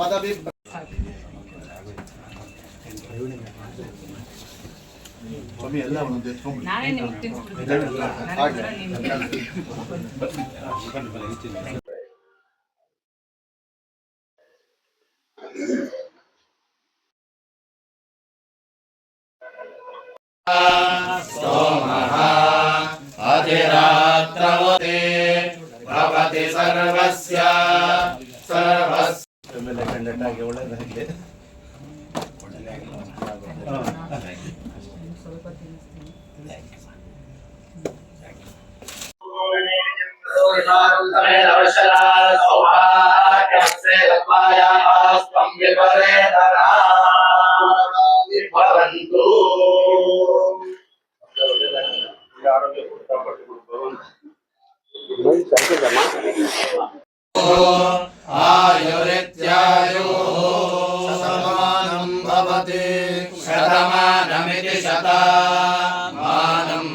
ಪದವಿ ಸ್ವಾಮಿ ಎಲ್ಲ ಒಂದೊಂದು ಎತ್ಕೊಂಡು सोमः अधिरात्रवते भवति सर्वस्य ಕಂಡಕ್ಟಾಗಿ ಒಳ್ಳೆಯದಾಗಲಿ. आयुरित्यायुः शतमानं भवति शतमानमिति शतमानं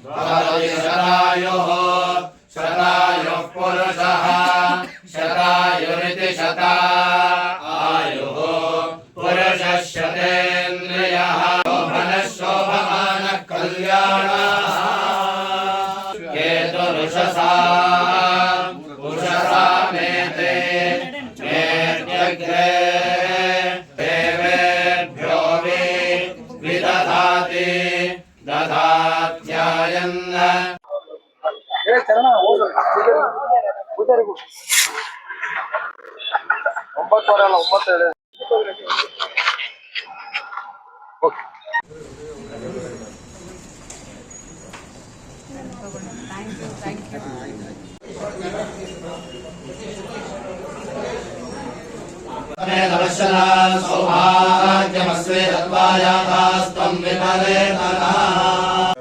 भवति शतायुः शतायुः पुरुषः शतायुरिति शतायुः पुरुषः शतेन्द्रियः शोभनः शोभमानः कल्याणः केतुरुषसा देवेभ्यो विदधाति दधात्यायन्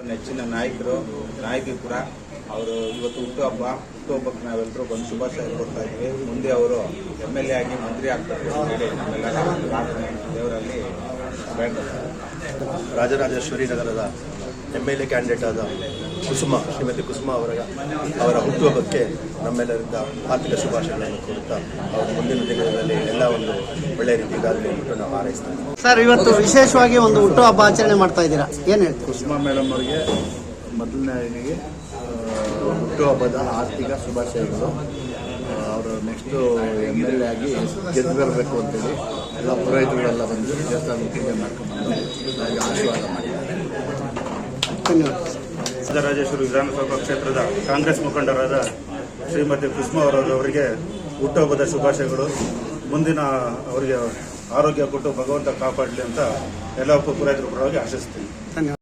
ನೆಚ್ಚಿನ ನಾಯಕಿ ಕೂಡ ಅವರು ಇವತ್ತು ಹುಟ್ಟುಹಬ್ಬಕ್ಕೆ ನಾವೆಲ್ಲರೂ ಬಂದು ಶುಭಾಶಯ ಕೊಡ್ತಾ ಇದ್ವಿ. ಮುಂದೆ ಅವರು MLA ಆಗಿ ಮಂತ್ರಿ ಆಗ್ತಾರೆ ಹೇಳಿ ನಮ್ಮೆಲ್ಲರ ಪ್ರಾರ್ಥನೆ ದೇವರಲ್ಲಿ ಬೇಡ್ತಾರೆ. ರಾಜರಾಜೇಶ್ವರಿ ನಗರದ MLA ಕ್ಯಾಂಡಿಡೇಟ್ ಆದ ಶ್ರೀಮತಿ ಕುಸುಮ ಅವರ ಹುಟ್ಟುಹಬ್ಬಕ್ಕೆ ನಮ್ಮೆಲ್ಲರಿಂದ ಆರ್ಥಿಕ ಶುಭಾಶಯಗಳನ್ನು ಕೋರುತ್ತಾ ಅವರು ಮುಂದಿನ ದಿನಗಳಲ್ಲಿ ಎಲ್ಲ ಒಂದು ಒಳ್ಳೆಯ ರೀತಿಯಾಗಲಿ ಅಂತ ನಾವು ಹಾರೈಸ್ತೇವೆ. ಸರ್, ಇವತ್ತು ವಿಶೇಷವಾಗಿ ಒಂದು ಹುಟ್ಟುಹಬ್ಬ ಆಚರಣೆ ಮಾಡ್ತಾ ಇದ್ದೀರಾ, ಏನು ಹೇಳ್ತೀವಿ? ಕುಸುಮ ಮೇಡಮ್ ಅವರಿಗೆ ಮೊದಲನೇಗೆ ಹುಟ್ಟುಹಬ್ಬದ ಆರ್ಥಿಕ ಶುಭಾಶಯಗಳು. ಅವರು ನೆಕ್ಸ್ಟು MLA ಆಗಿ ಗೆದ್ದು ಬರಬೇಕು ಅಂತೇಳಿ ಎಲ್ಲ ಪುರೋಹಿತರುಗಳೆಲ್ಲ ಬಂದು ದೇವಸ್ಥಾನ ಪೂಜೆ ಮಾಡ್ಕೊಂಡು ನನಗೆ ಆಶೀರ್ವಾದ ಮಾಡಿದ್ದಾರೆ. ಧನ್ಯವಾದ. ರಾಜರಾಜೇಶ್ವರಿ ವಿಧಾನಸಭಾ ಕ್ಷೇತ್ರದ ಕಾಂಗ್ರೆಸ್ ಮುಖಂಡರಾದ ಶ್ರೀಮತಿ ಕುಸುಮ ಅವರಿಗೆ ಹುಟ್ಟುಹಬ್ಬದ ಶುಭಾಶಯಗಳು. ಮುಂದಿನ ಅವರಿಗೆ ಆರೋಗ್ಯ ಕೊಟ್ಟು ಭಗವಂತ ಕಾಪಾಡಲಿ ಅಂತ ಎಲ್ಲ ಪುರೋಹಿತರ ಪರವಾಗಿ ಆಶಿಸ್ತೀನಿ. ಧನ್ಯವಾದ.